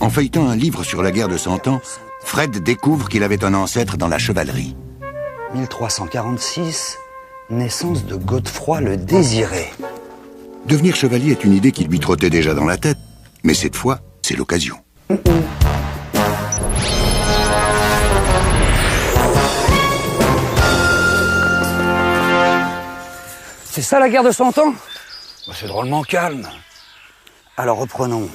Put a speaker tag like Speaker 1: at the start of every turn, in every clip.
Speaker 1: En feuilletant un livre sur la guerre de 100 ans, Fred découvre qu'il avait un ancêtre dans la chevalerie.
Speaker 2: 1346, naissance de Godefroy le Désiré.
Speaker 1: Devenir chevalier est une idée qui lui trottait déjà dans la tête, mais cette fois, c'est l'occasion.
Speaker 2: C'est ça la guerre de 100 ans? C'est drôlement calme. Alors reprenons.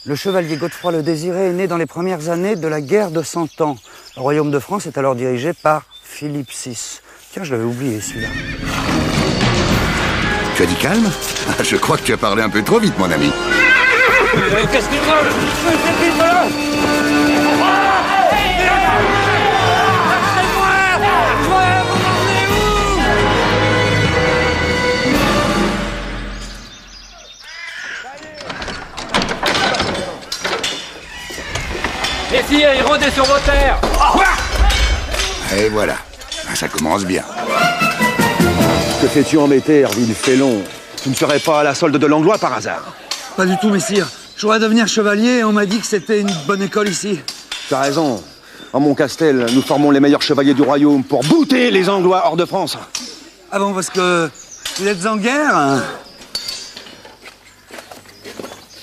Speaker 2: Le chevalier Godefroy le Désiré est né dans les premières années de la guerre de 100 ans. Le royaume de France est alors dirigé par Philippe VI. Tiens, je l'avais oublié celui-là.
Speaker 1: Tu as dit calme? Je crois que tu as parlé un peu trop vite, mon ami.
Speaker 2: Qu'est-ce qu'il veut?
Speaker 3: Les filles, rendez sur vos terres.
Speaker 1: Et voilà, ça commence bien.
Speaker 4: Que fais-tu embêter, Herville Félon? Tu ne serais pas à la solde de Langlois par hasard?
Speaker 2: Pas du tout, messire. Je voudrais devenir chevalier et on m'a dit que c'était une bonne école ici.
Speaker 4: Tu as raison. En Montcastel, nous formons les meilleurs chevaliers du royaume pour bouter les Anglois hors de France.
Speaker 2: Ah bon, parce que vous êtes en guerre, hein?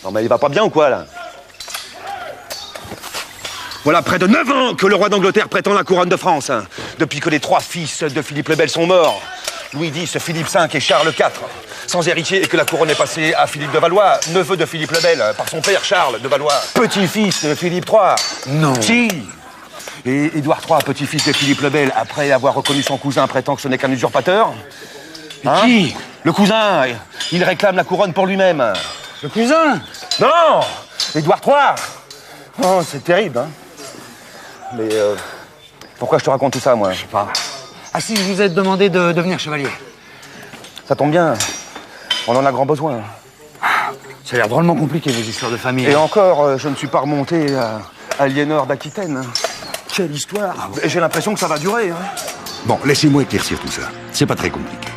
Speaker 4: Non mais il va pas bien ou quoi, là? Voilà près de 9 ans que le roi d'Angleterre prétend la couronne de France. Depuis que les 3 fils de Philippe le Bel sont morts. Louis X, Philippe V et Charles IV. Sans héritier et que la couronne est passée à Philippe de Valois, neveu de Philippe le Bel, par son père Charles de Valois, petit-fils de Philippe III.
Speaker 2: Non.
Speaker 4: Si. Et Édouard III, petit-fils de Philippe le Bel, après avoir reconnu son cousin, prétend que ce n'est qu'un usurpateur. Hein?
Speaker 2: Qui?
Speaker 4: Le cousin. Il réclame la couronne pour lui-même.
Speaker 2: Le cousin?
Speaker 4: Non! Édouard III. Oh, c'est terrible, hein? Mais pourquoi je te raconte tout ça, moi?
Speaker 2: Je sais pas. Ah si, je vous ai demandé de devenir chevalier.
Speaker 4: Ça tombe bien. On en a grand besoin.
Speaker 2: Ça a l'air drôlement compliqué, vos histoires de famille.
Speaker 4: Et encore, je ne suis pas remonté à Aliénor d'Aquitaine. Quelle histoire! Et j'ai l'impression que ça va durer, hein?
Speaker 1: Bon, laissez-moi éclaircir tout ça. C'est pas très compliqué.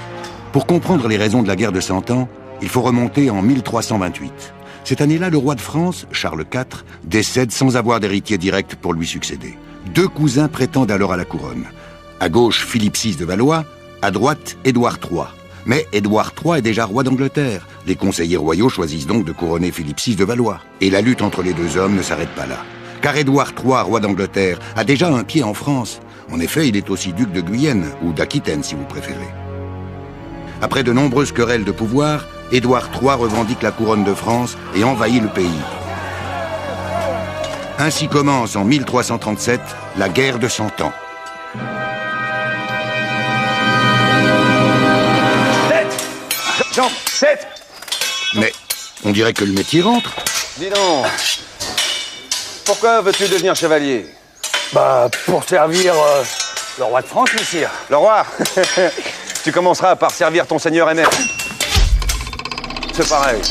Speaker 1: Pour comprendre les raisons de la guerre de 100 ans, il faut remonter en 1328. Cette année-là, le roi de France, Charles IV, décède sans avoir d'héritier direct pour lui succéder. 2 cousins prétendent alors à la couronne. À gauche, Philippe VI de Valois, à droite, Édouard III. Mais Édouard III est déjà roi d'Angleterre. Les conseillers royaux choisissent donc de couronner Philippe VI de Valois. Et la lutte entre les 2 hommes ne s'arrête pas là. Car Édouard III, roi d'Angleterre, a déjà un pied en France. En effet, il est aussi duc de Guyenne, ou d'Aquitaine si vous préférez. Après de nombreuses querelles de pouvoir, Édouard III revendique la couronne de France et envahit le pays. Ainsi commence en 1337 la guerre de 100 ans.
Speaker 4: Jean, 7!
Speaker 1: Mais on dirait que le métier rentre.
Speaker 4: Dis donc, pourquoi veux-tu devenir chevalier?
Speaker 2: Bah, pour servir le roi de France, messire.
Speaker 4: Le roi? Tu commenceras par servir ton seigneur et maître. C'est pareil.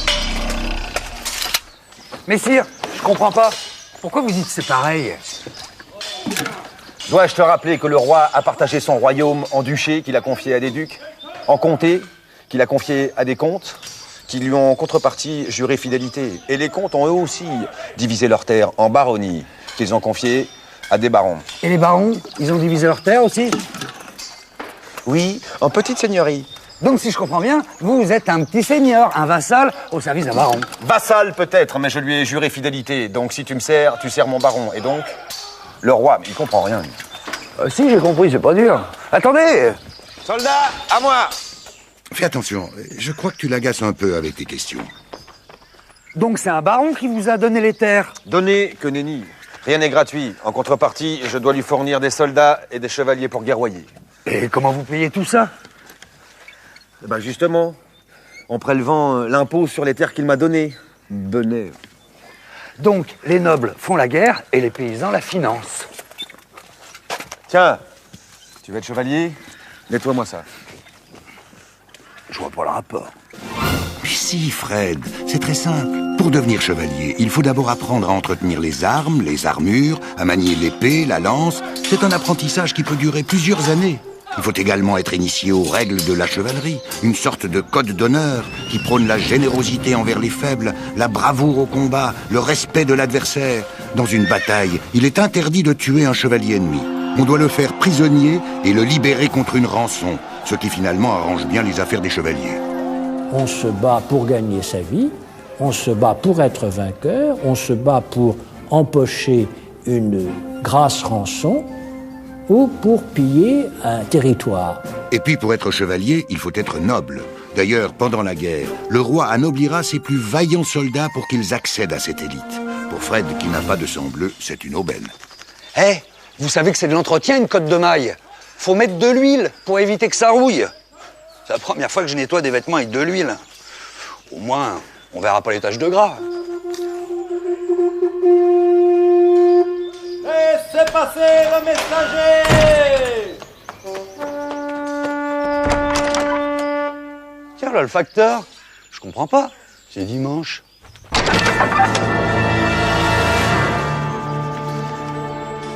Speaker 2: Messire, je comprends pas. Pourquoi vous dites c'est pareil?
Speaker 4: Dois-je te rappeler que le roi a partagé son royaume en duché qu'il a confié à des ducs, en comté qu'il a confié à des comtes, qui lui ont en contrepartie juré fidélité. Et les comtes ont eux aussi divisé leurs terres en baronnies, qu'ils ont confiées à des barons.
Speaker 2: Et les barons, ils ont divisé leurs terres aussi?
Speaker 4: Oui, en petites seigneuries.
Speaker 2: Donc si je comprends bien, vous êtes un petit seigneur, un vassal au service d'un baron.
Speaker 4: Vassal peut-être, mais je lui ai juré fidélité. Donc si tu me sers, tu sers mon baron. Et donc, le roi, mais il comprend rien.
Speaker 2: Si, j'ai compris, c'est pas dur. Attendez!
Speaker 4: Soldats, à moi!
Speaker 1: Fais attention, je crois que tu l'agaces un peu avec tes questions.
Speaker 2: Donc c'est un baron qui vous a donné les terres?
Speaker 4: Donner que nenni. Rien n'est gratuit. En contrepartie, je dois lui fournir des soldats et des chevaliers pour guerroyer.
Speaker 2: Et comment vous payez tout ça?
Speaker 4: Eh ben justement, en prélevant l'impôt sur les terres qu'il m'a données. Benet.
Speaker 2: Donc les nobles font la guerre et les paysans la financent.
Speaker 4: Tiens, tu veux être chevalier? Nettoie-moi ça.
Speaker 2: Je vois pas le rapport.
Speaker 1: Mais si, Fred, c'est très simple. Pour devenir chevalier, il faut d'abord apprendre à entretenir les armes, les armures, à manier l'épée, la lance. C'est un apprentissage qui peut durer plusieurs années. Il faut également être initié aux règles de la chevalerie, une sorte de code d'honneur qui prône la générosité envers les faibles, la bravoure au combat, le respect de l'adversaire. Dans une bataille, il est interdit de tuer un chevalier ennemi. On doit le faire prisonnier et le libérer contre une rançon, ce qui finalement arrange bien les affaires des chevaliers.
Speaker 5: On se bat pour gagner sa vie, on se bat pour être vainqueur, on se bat pour empocher une grasse rançon ou pour piller un territoire.
Speaker 1: Et puis pour être chevalier, il faut être noble. D'ailleurs, pendant la guerre, le roi anoblira ses plus vaillants soldats pour qu'ils accèdent à cette élite. Pour Fred, qui n'a pas de sang bleu, c'est une aubaine.
Speaker 2: Eh, vous savez que c'est de l'entretien, une cotte de maille. Faut mettre de l'huile pour éviter que ça rouille. C'est la première fois que je nettoie des vêtements avec de l'huile. Au moins, on verra pas les taches de gras.
Speaker 3: Laissez passer le messager!
Speaker 2: Tiens, là, le facteur, je comprends pas. C'est dimanche.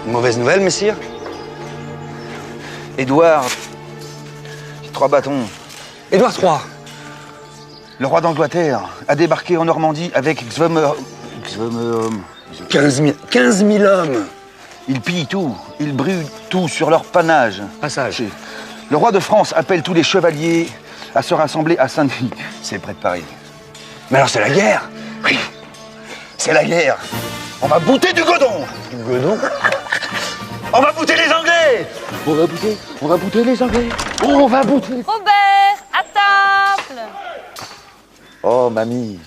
Speaker 2: Une mauvaise nouvelle, messire?
Speaker 4: Édouard, 3 bâtons.
Speaker 2: Édouard III.
Speaker 4: Le roi d'Angleterre a débarqué en Normandie avec
Speaker 2: 15 000 hommes.
Speaker 4: Ils pillent tout, ils brûlent tout sur leur panache.
Speaker 2: Passage.
Speaker 4: Le roi de France appelle tous les chevaliers à se rassembler à Saint-Denis. C'est près de Paris.
Speaker 2: Mais alors c'est la guerre?
Speaker 4: Oui, c'est la guerre. On va bouter du godon.
Speaker 2: Du godon?
Speaker 4: On va bouter les Anglais. On va bouter les Anglais. On va bouter.
Speaker 6: Robert, à table!
Speaker 4: Oh, mamie,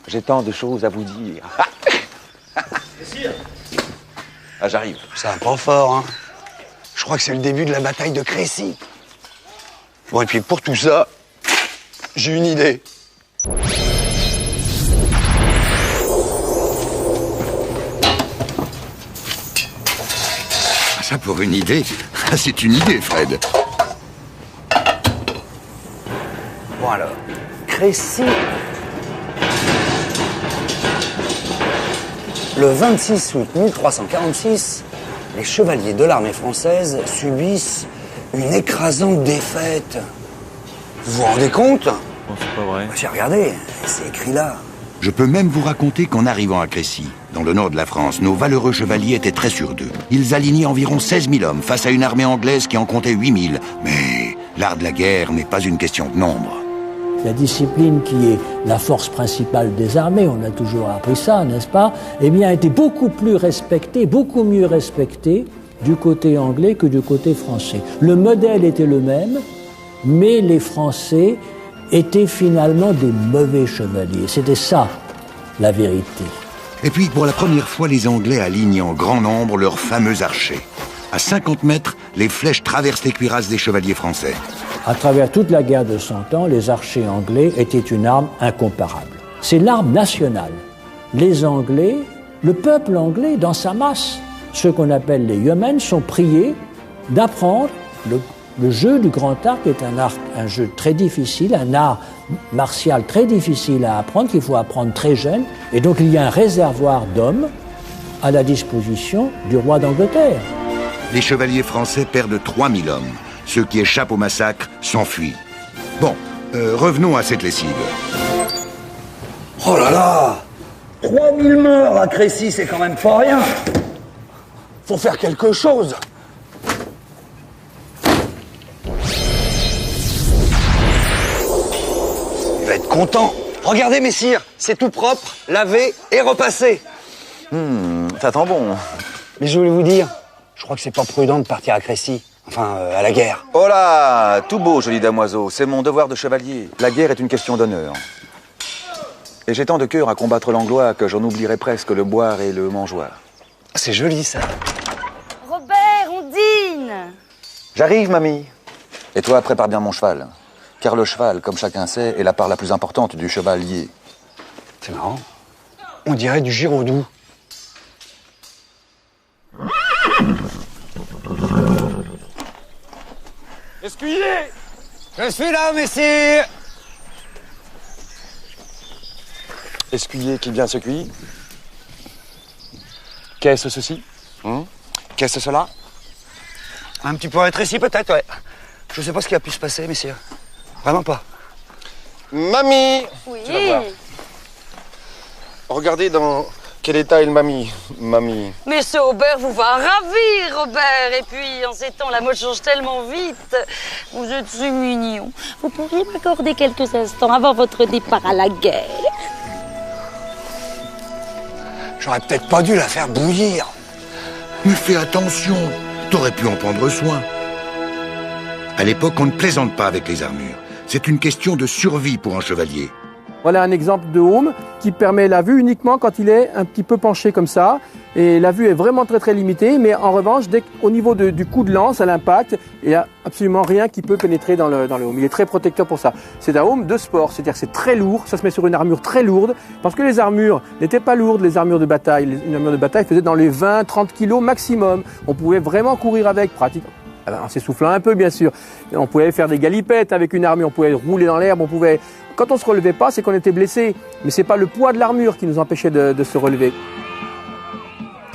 Speaker 4: j'ai tant de choses à vous dire. Ah, j'arrive.
Speaker 2: Ça va pas fort, hein? Je crois que c'est le début de la bataille de Crécy. Bon, et puis pour tout ça, j'ai une idée.
Speaker 1: Ça pour une idée, c'est une idée, Fred.
Speaker 2: Bon alors, Crécy... Le 26 août 1346, les chevaliers de l'armée française subissent une écrasante défaite. Vous vous rendez compte?
Speaker 7: Oh, c'est pas vrai.
Speaker 2: J'ai regardé, c'est écrit là.
Speaker 1: Je peux même vous raconter qu'en arrivant à Crécy, dans le nord de la France, nos valeureux chevaliers étaient très sûrs d'eux. Ils alignaient environ 16 000 hommes face à une armée anglaise qui en comptait 8 000. Mais l'art de la guerre n'est pas une question de nombre.
Speaker 5: La discipline qui est la force principale des armées, on a toujours appris ça, n'est-ce pas? Eh bien, était beaucoup plus respectée, beaucoup mieux respectée du côté anglais que du côté français. Le modèle était le même, mais les Français étaient finalement des mauvais chevaliers. C'était ça, la vérité.
Speaker 1: Et puis, pour la première fois, les Anglais alignent en grand nombre leurs fameux archers. À 50 mètres, les flèches traversent les cuirasses des chevaliers français.
Speaker 5: À travers toute la guerre de 100 ans, les archers anglais étaient une arme incomparable. C'est l'arme nationale. Les Anglais, le peuple anglais dans sa masse, ceux qu'on appelle les yeomen, sont priés d'apprendre le jeu du grand arc est un jeu très difficile, un art martial très difficile à apprendre, qu'il faut apprendre très jeune. Et donc il y a un réservoir d'hommes à la disposition du roi d'Angleterre.
Speaker 1: Les chevaliers français perdent 3000 hommes. Ceux qui échappent au massacre s'enfuient. Bon, revenons à cette lessive.
Speaker 2: Oh là là! 3000 morts à Crécy, c'est quand même pas rien! Faut faire quelque chose! Il va être content! Regardez, messire, c'est tout propre, lavé et repassé!
Speaker 4: Ça sent bon.
Speaker 2: Mais je voulais vous dire, je crois que c'est pas prudent de partir à Crécy. Enfin, à la guerre.
Speaker 4: Oh là, tout beau, jolie damoiseau. C'est mon devoir de chevalier. La guerre est une question d'honneur. Et j'ai tant de cœur à combattre l'anglois que j'en oublierais presque le boire et le mangeoire.
Speaker 2: C'est joli, ça.
Speaker 6: Robert, on dîne!
Speaker 4: J'arrive, mamie. Et toi, prépare bien mon cheval. Car le cheval, comme chacun sait, est la part la plus importante du chevalier.
Speaker 2: C'est marrant. On dirait du Giraudoux.
Speaker 3: Escuyer!
Speaker 2: Je suis là, messire!
Speaker 4: Escuyer qui vient se cuire. Qu'est-ce ceci? Qu'est-ce cela?
Speaker 2: Un petit peu rétréci, peut-être, ouais. Je sais pas ce qui a pu se passer, messieurs. Vraiment pas.
Speaker 4: Mamie!
Speaker 6: Oui.
Speaker 4: Tu vas voir. Regardez dans quel état est le mamie. Mamie.
Speaker 6: Mais ce Aubert vous va ravir, Robert. Et puis, en ces temps, la mode change tellement vite. Vous êtes si mignon. Vous pourriez m'accorder quelques instants avant votre départ à la guerre?
Speaker 2: J'aurais peut-être pas dû la faire bouillir.
Speaker 1: Mais fais attention, t'aurais pu en prendre soin. À l'époque, on ne plaisante pas avec les armures. C'est une question de survie pour un chevalier.
Speaker 7: Voilà un exemple de home qui permet la vue uniquement quand il est un petit peu penché comme ça. Et la vue est vraiment très limitée, mais en revanche, au niveau du coup de lance, à l'impact, il n'y a absolument rien qui peut pénétrer dans le home. Il est très protecteur pour ça. C'est un home de sport, c'est-à-dire que c'est très lourd, ça se met sur une armure très lourde, parce que les armures n'étaient pas lourdes, les armures de bataille. Une armure de bataille faisait dans les 20-30 kilos maximum. On pouvait vraiment courir avec, pratiquement. En s'essoufflant un peu, bien sûr. On pouvait faire des galipettes avec une armure, on pouvait rouler dans l'herbe, on pouvait... Quand on se relevait pas, c'est qu'on était blessé. Mais c'est pas le poids de l'armure qui nous empêchait de se relever.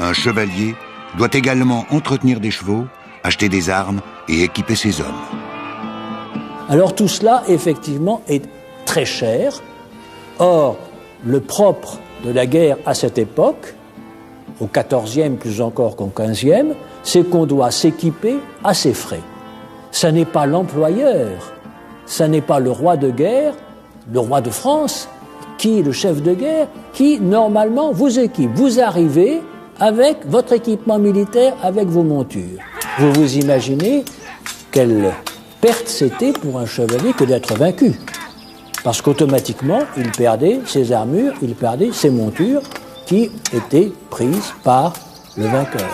Speaker 1: Un chevalier doit également entretenir des chevaux, acheter des armes et équiper ses hommes.
Speaker 5: Alors tout cela, effectivement, est très cher. Or, le propre de la guerre à cette époque, au XIVe plus encore qu'au XVe, c'est qu'on doit s'équiper à ses frais. Ça n'est pas l'employeur, ça n'est pas le roi de guerre, le roi de France, qui est le chef de guerre, qui normalement vous équipe. Vous arrivez avec votre équipement militaire, avec vos montures. Vous vous imaginez quelle perte c'était pour un chevalier que d'être vaincu. Parce qu'automatiquement, il perdait ses armures, il perdait ses montures qui étaient prises par le vainqueur.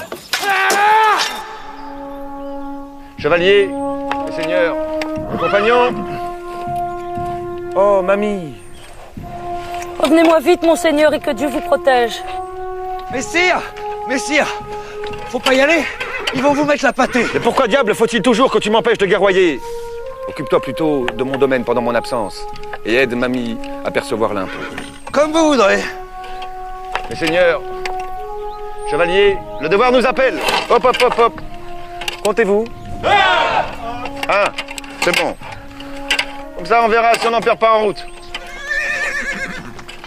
Speaker 4: Chevalier, mes seigneurs, mes compagnons. Oh, mamie.
Speaker 6: Revenez-moi vite, monseigneur, et que Dieu vous protège.
Speaker 2: Messire, faut pas y aller. Ils vont vous mettre la pâtée.
Speaker 4: Mais pourquoi diable faut-il toujours que tu m'empêches de guerroyer? Occupe-toi plutôt de mon domaine pendant mon absence et aide mamie à percevoir l'impôt.
Speaker 2: Comme vous voudrez.
Speaker 4: Mes seigneurs, chevalier, le devoir nous appelle. Hop, hop, hop, hop. Comptez-vous? C'est bon. Comme ça, on verra si on n'en perd pas en route.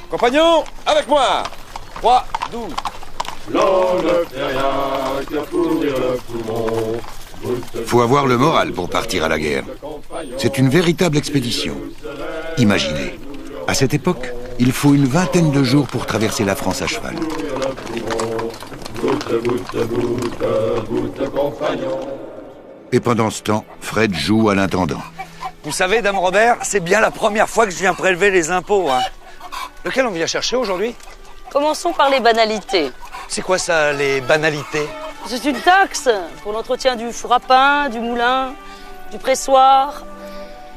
Speaker 3: Compagnons, avec moi. 3, 12.
Speaker 1: Faut avoir le moral pour partir à la guerre. C'est une véritable expédition. Imaginez, à cette époque, il faut une vingtaine de jours pour traverser la France à cheval. Et pendant ce temps, Fred joue à l'intendant.
Speaker 2: Vous savez, Dame Robert, c'est bien la première fois que je viens prélever les impôts. Hein. Lequel on vient chercher aujourd'hui?
Speaker 6: Commençons par les banalités.
Speaker 2: C'est quoi ça, les banalités?
Speaker 6: C'est une taxe pour l'entretien du four à pain, du moulin, du pressoir.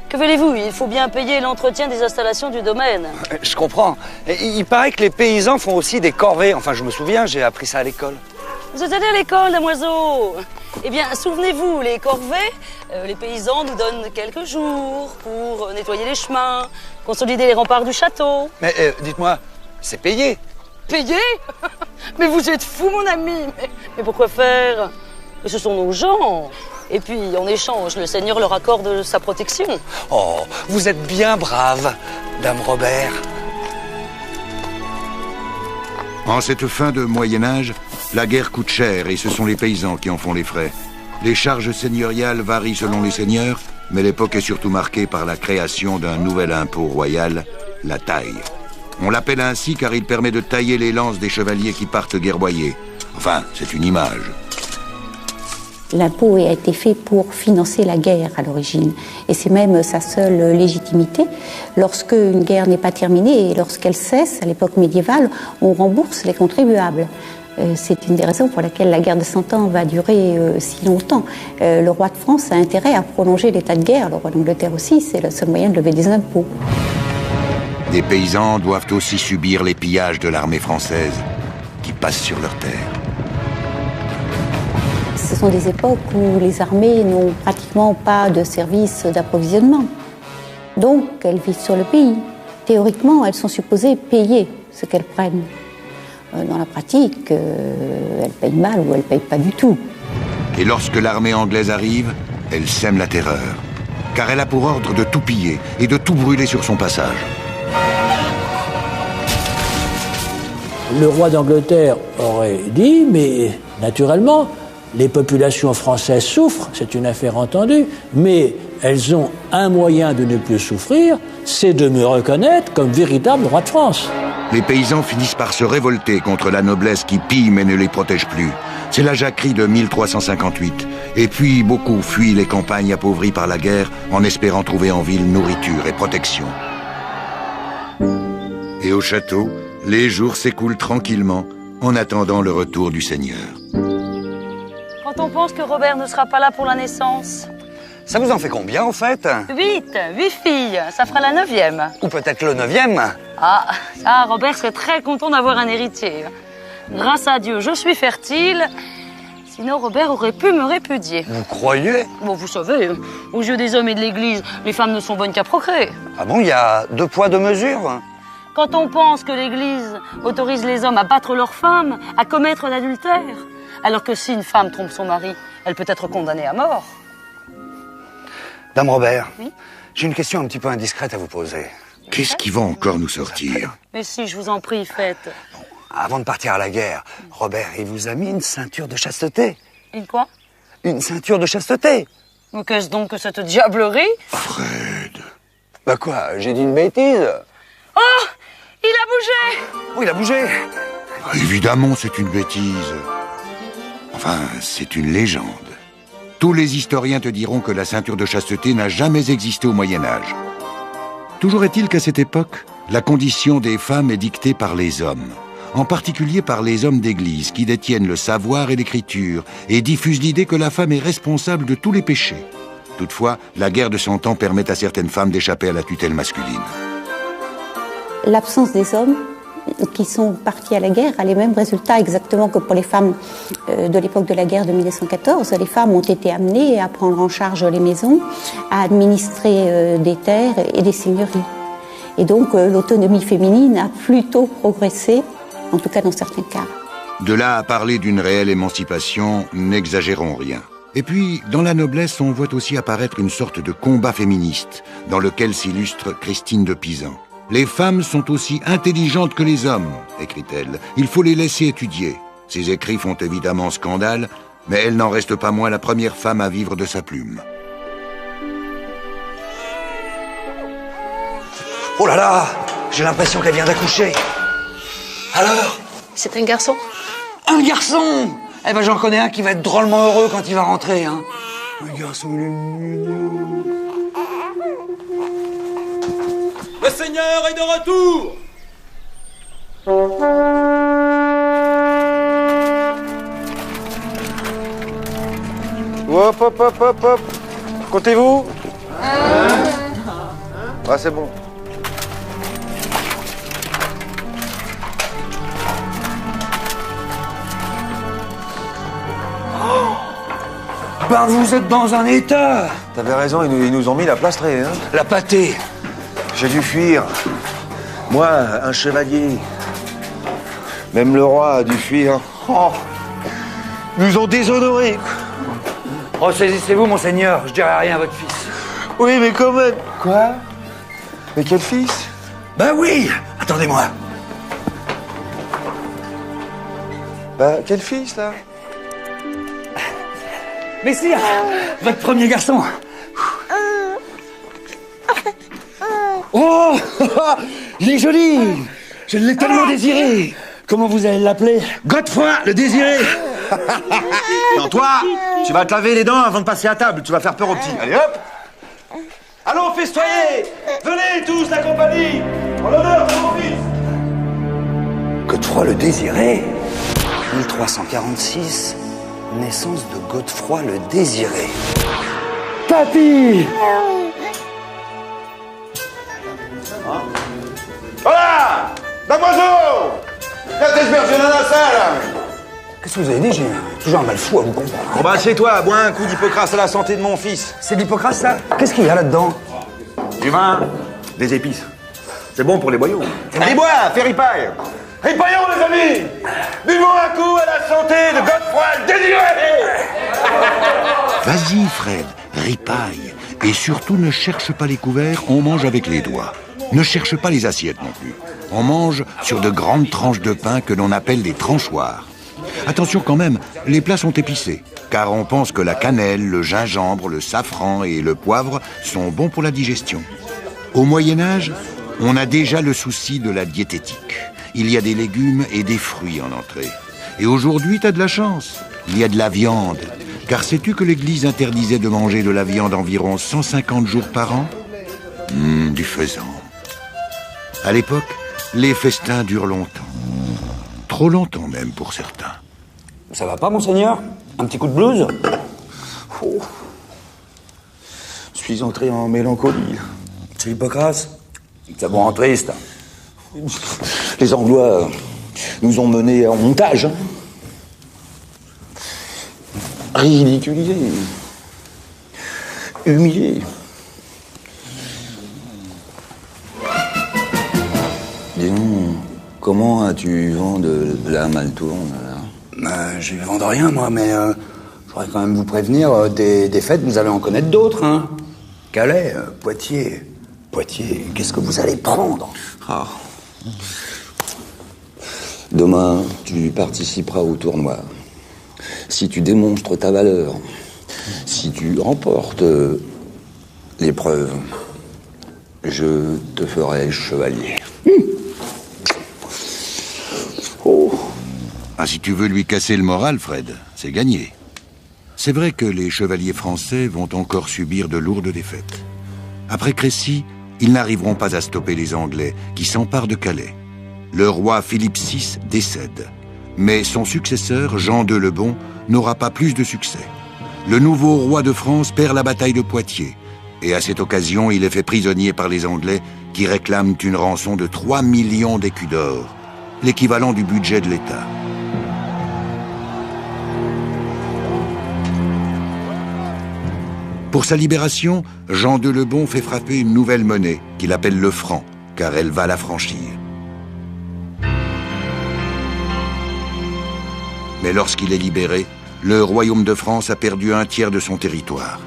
Speaker 6: Que voulez-vous? Il faut bien payer l'entretien des installations du domaine.
Speaker 2: Je comprends. Et il paraît que les paysans font aussi des corvées. Enfin, je me souviens, j'ai appris ça à l'école.
Speaker 6: Vous êtes allé à l'école, damoiseau? Eh bien, souvenez-vous, les corvées, les paysans nous donnent quelques jours pour nettoyer les chemins, consolider les remparts du château.
Speaker 2: Mais dites-moi, c'est payé?
Speaker 6: Payé? Mais vous êtes fou, mon ami. Mais pourquoi faire? Mais ce sont nos gens. Et puis, en échange, le Seigneur leur accorde sa protection.
Speaker 2: Oh, vous êtes bien brave, Dame Robert.
Speaker 1: En cette fin de Moyen-Âge, la guerre coûte cher et ce sont les paysans qui en font les frais. Les charges seigneuriales varient selon les seigneurs, mais l'époque est surtout marquée par la création d'un nouvel impôt royal, la taille. On l'appelle ainsi car il permet de tailler les lances des chevaliers qui partent guerroyer. Enfin, c'est une image.
Speaker 8: L'impôt a été fait pour financer la guerre à l'origine. Et c'est même sa seule légitimité. Lorsque une guerre n'est pas terminée et lorsqu'elle cesse, à l'époque médiévale, on rembourse les contribuables. C'est une des raisons pour laquelle la guerre de 100 ans va durer si longtemps. Le roi de France a intérêt à prolonger l'état de guerre, le roi d'Angleterre aussi, c'est le seul moyen de lever des impôts.
Speaker 1: Des paysans doivent aussi subir les pillages de l'armée française qui passe sur leurs terres.
Speaker 8: Ce sont des époques où les armées n'ont pratiquement pas de service d'approvisionnement. Donc, elles vivent sur le pays. Théoriquement, elles sont supposées payer ce qu'elles prennent. Dans la pratique, elles payent mal ou elles ne payent pas du tout.
Speaker 1: Et lorsque l'armée anglaise arrive, elle sème la terreur. car elle a pour ordre de tout piller et de tout brûler sur son passage.
Speaker 5: Le roi d'Angleterre aurait dit, mais naturellement, les populations françaises souffrent, c'est une affaire entendue, mais elles ont un moyen de ne plus souffrir, c'est de me reconnaître comme véritable roi de France.
Speaker 1: Les paysans finissent par se révolter contre la noblesse qui pille mais ne les protège plus. C'est la jacquerie de 1358. Et puis beaucoup fuient les campagnes appauvries par la guerre en espérant trouver en ville nourriture et protection. Et au château, les jours s'écoulent tranquillement en attendant le retour du Seigneur.
Speaker 6: Quand on pense que Robert ne sera pas là pour la naissance.
Speaker 2: Ça vous en fait combien, en fait?
Speaker 6: 8 filles, ça fera la 9e.
Speaker 2: Ou peut-être le 9e?
Speaker 6: Ah, ça, Robert serait très content d'avoir un héritier. Grâce à Dieu, je suis fertile. Sinon, Robert aurait pu me répudier.
Speaker 2: Vous croyez?
Speaker 6: Bon, vous savez, aux yeux des hommes et de l'Église, les femmes ne sont bonnes qu'à procréer.
Speaker 2: Ah bon, il y a 2 poids, 2 mesures?
Speaker 6: Quand on pense que l'Église autorise les hommes à battre leurs femmes, à commettre l'adultère, alors que si une femme trompe son mari, elle peut être condamnée à mort.
Speaker 2: Dame Robert,
Speaker 6: oui,
Speaker 2: j'ai une question un petit peu indiscrète à vous poser.
Speaker 1: Qu'est-ce qui va encore nous sortir?
Speaker 6: Mais si, je vous en prie, faites.
Speaker 2: Avant de partir à la guerre, Robert, il vous a mis une ceinture de chasteté.
Speaker 6: Une quoi?
Speaker 2: Une ceinture de chasteté.
Speaker 6: Mais qu'est-ce donc que cette diablerie?
Speaker 1: Fred.
Speaker 2: Bah quoi, j'ai dit une bêtise?
Speaker 6: Oh! Il a bougé!
Speaker 2: Oh, il a bougé.
Speaker 1: Évidemment, c'est une bêtise. Enfin, c'est une légende. Tous les historiens te diront que la ceinture de chasteté n'a jamais existé au Moyen-Âge. Toujours est-il qu'à cette époque, la condition des femmes est dictée par les hommes, en particulier par les hommes d'église qui détiennent le savoir et l'écriture et diffusent l'idée que la femme est responsable de tous les péchés. Toutefois, la guerre de 100 ans permet à certaines femmes d'échapper à la tutelle masculine.
Speaker 8: L'absence des hommes qui sont partis à la guerre a les mêmes résultats exactement que pour les femmes de l'époque de la guerre de 1914. Les femmes ont été amenées à prendre en charge les maisons, à administrer des terres et des seigneuries. Et donc l'autonomie féminine a plutôt progressé, en tout cas dans certains cas.
Speaker 1: De là à parler d'une réelle émancipation, n'exagérons rien. Et puis, dans la noblesse, on voit aussi apparaître une sorte de combat féministe, dans lequel s'illustre Christine de Pisan. Les femmes sont aussi intelligentes que les hommes, écrit-elle. Il faut les laisser étudier. Ses écrits font évidemment scandale, mais elle n'en reste pas moins la première femme à vivre de sa plume.
Speaker 2: Oh là là, j'ai l'impression qu'elle vient d'accoucher. Alors?
Speaker 6: C'est un garçon?
Speaker 2: Un garçon! Eh ben j'en connais un qui va être drôlement heureux quand il va rentrer, hein. Un garçon, il est mignon.
Speaker 3: Le Seigneur est de retour!
Speaker 4: Hop, hop, hop, hop, hop. Comptez-vous? Ah, c'est bon.
Speaker 2: Ben vous êtes dans un état.
Speaker 4: T'avais raison, ils nous ont mis la plastrée, hein.
Speaker 2: La pâtée.
Speaker 4: J'ai dû fuir. Moi, un chevalier. Même le roi a dû fuir. Oh. Ils nous ont déshonorés.
Speaker 2: Ressaisissez-vous, monseigneur, je dirai rien à votre fils.
Speaker 4: Oui, mais quand même. Quoi? Mais quel fils?
Speaker 2: Ben oui, attendez-moi.
Speaker 4: Bah, quel fils, là?
Speaker 2: Messire, votre premier garçon. Oh, il est joli. Je l'ai tellement désiré. Comment vous allez l'appeler? Godefroy le désiré.
Speaker 4: Non, toi, tu vas te laver les dents avant de passer à table. Tu vas faire peur aux petits. Allez, hop. Allons, festoyer. Venez tous, la compagnie. En l'honneur de mon fils.
Speaker 2: Godefroy le désiré. 1346. Naissance de Godefroy le désiré. Papy!
Speaker 4: Voilà! Damoiseau! Viens t'esperger dans la salle!
Speaker 2: Qu'est-ce que vous avez dit? J'ai toujours un mal fou à vous comprendre.
Speaker 4: Bon bah assieds-toi, bois un coup d'Hippocrate à la santé de mon fils.
Speaker 2: C'est de l'Hippocrate, ça? Qu'est-ce qu'il y a là-dedans?
Speaker 4: Du vin, des épices. C'est bon pour les boyaux. Allez, bois, fais ripaille. Ripaillons, les amis! Buvons un coup à la santé de Godefroy le désiré!
Speaker 1: Vas-y, Fred, ripaille. Et surtout, ne cherche pas les couverts, on mange avec les doigts. Ne cherche pas les assiettes non plus. On mange sur de grandes tranches de pain que l'on appelle des tranchoirs. Attention quand même, les plats sont épicés, car on pense que la cannelle, le gingembre, le safran et le poivre sont bons pour la digestion. Au Moyen-Âge, on a déjà le souci de la diététique. Il y a des légumes et des fruits en entrée. Et aujourd'hui, t'as de la chance. Il y a de la viande. Car sais-tu que l'Église interdisait de manger de la viande environ 150 jours par an? Du faisan. À l'époque, les festins durent longtemps. Trop longtemps même pour certains.
Speaker 2: Ça va pas, monseigneur? Un petit coup de blues?
Speaker 9: Oh. Je suis entré en mélancolie.
Speaker 2: C'est Hippocrate. Ça vous rend triste.
Speaker 9: Les Anglois nous ont menés en montage. Ridiculisés. Humiliés. Dis donc, comment as-tu vent de la Maltourne, là?
Speaker 2: Je vais vendre rien, moi, mais je voudrais quand même vous prévenir, des fêtes, vous allez en connaître d'autres, hein. Calais, Poitiers. Poitiers, qu'est-ce que vous allez prendre?
Speaker 9: Ah. Demain, tu participeras au tournoi. Si tu démonstres ta valeur, si tu remportes l'épreuve, je te ferai chevalier.
Speaker 1: Oh. Ah, si tu veux lui casser le moral, Fred, c'est gagné. C'est vrai que les chevaliers français vont encore subir de lourdes défaites. Après Crécy, ils n'arriveront pas à stopper les Anglais, qui s'emparent de Calais. Le roi Philippe VI décède. Mais son successeur, Jean II le Bon, n'aura pas plus de succès. Le nouveau roi de France perd la bataille de Poitiers. Et à cette occasion, il est fait prisonnier par les Anglais, qui réclament une rançon de 3 millions d'écus d'or, l'équivalent du budget de l'État. Pour sa libération, Jean II le Bon fait frapper une nouvelle monnaie, qu'il appelle le franc, car elle va l'affranchir. Mais lorsqu'il est libéré, le royaume de France a perdu un tiers de son territoire.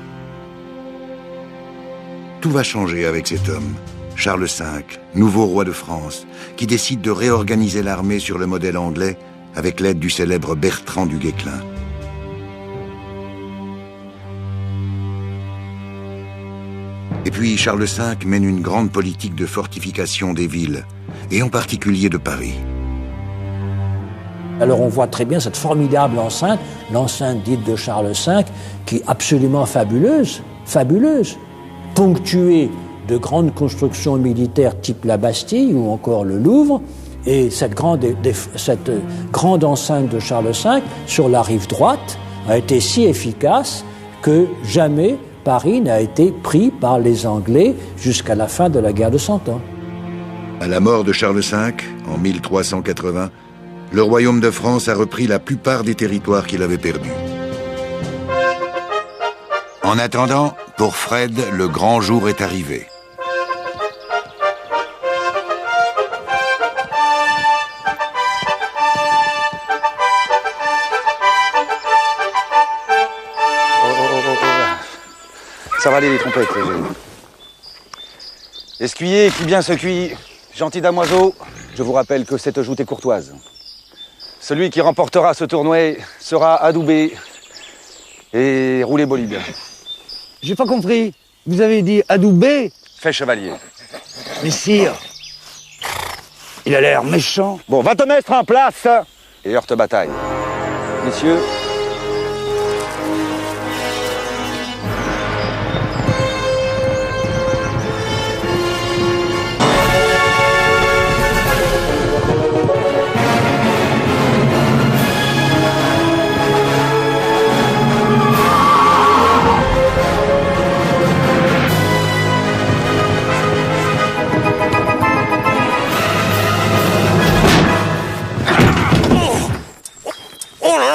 Speaker 1: Tout va changer avec cet homme, Charles V, nouveau roi de France, qui décide de réorganiser l'armée sur le modèle anglais avec l'aide du célèbre Bertrand du Guesclin. Et puis Charles V mène une grande politique de fortification des villes, et en particulier de Paris.
Speaker 5: Alors on voit très bien cette formidable enceinte, l'enceinte dite de Charles V, qui est absolument fabuleuse, ponctuée de grandes constructions militaires type la Bastille ou encore le Louvre, et cette grande enceinte de Charles V, sur la rive droite, a été si efficace que jamais Paris n'a été pris par les Anglais jusqu'à la fin de la guerre de Cent Ans.
Speaker 1: À la mort de Charles V, en 1380, le royaume de France a repris la plupart des territoires qu'il avait perdus. En attendant, pour Fred, le grand jour est arrivé.
Speaker 9: Ça va aller les trompettes, les jeunes. Escuyer qui bien se cuit, gentil damoiseau, je vous rappelle que cette joute est courtoise. Celui qui remportera ce tournoi sera adoubé et roulé bolide.
Speaker 2: J'ai pas compris. Vous avez dit adoubé?
Speaker 9: Fait chevalier.
Speaker 2: Mais sire, il a l'air méchant.
Speaker 9: Bon, va te mettre en place et heurte bataille. Messieurs,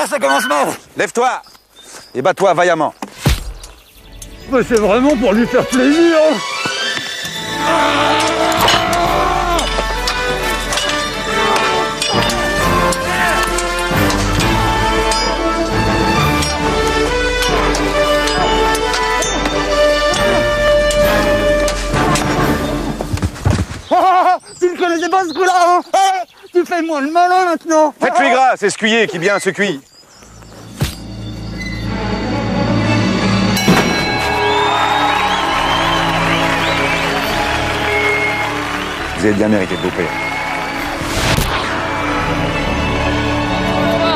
Speaker 2: Ça commence mal.
Speaker 9: lève-toi et bats-toi vaillamment.
Speaker 2: Mais c'est vraiment pour lui faire plaisir. Fais-moi le malin maintenant.
Speaker 9: Faites-lui grâce, escuyer qui bien se cuit. Vous avez bien mérité de beau-père.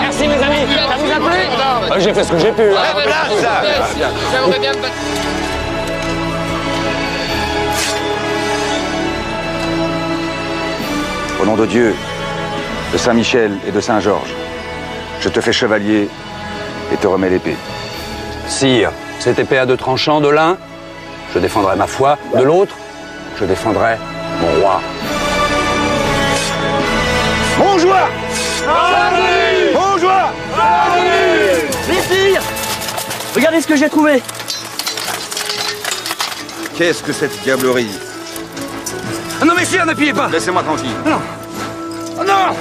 Speaker 10: Merci mes amis, ça vous a plu? J'ai fait ce que j'ai pu.
Speaker 9: Au nom de Dieu, de Saint-Michel et de Saint-Georges, je te fais chevalier et te remets l'épée.
Speaker 2: Sire, cette épée à deux tranchants, de l'un, je défendrai ma foi, de l'autre, je défendrai mon roi.
Speaker 9: Mon joie! Mon joie!
Speaker 10: Les filles, regardez ce que j'ai trouvé.
Speaker 9: Qu'est-ce que cette diablerie?
Speaker 2: Ah non, messieurs, n'appuyez pas.
Speaker 9: Laissez-moi tranquille.
Speaker 2: Non. Oh non.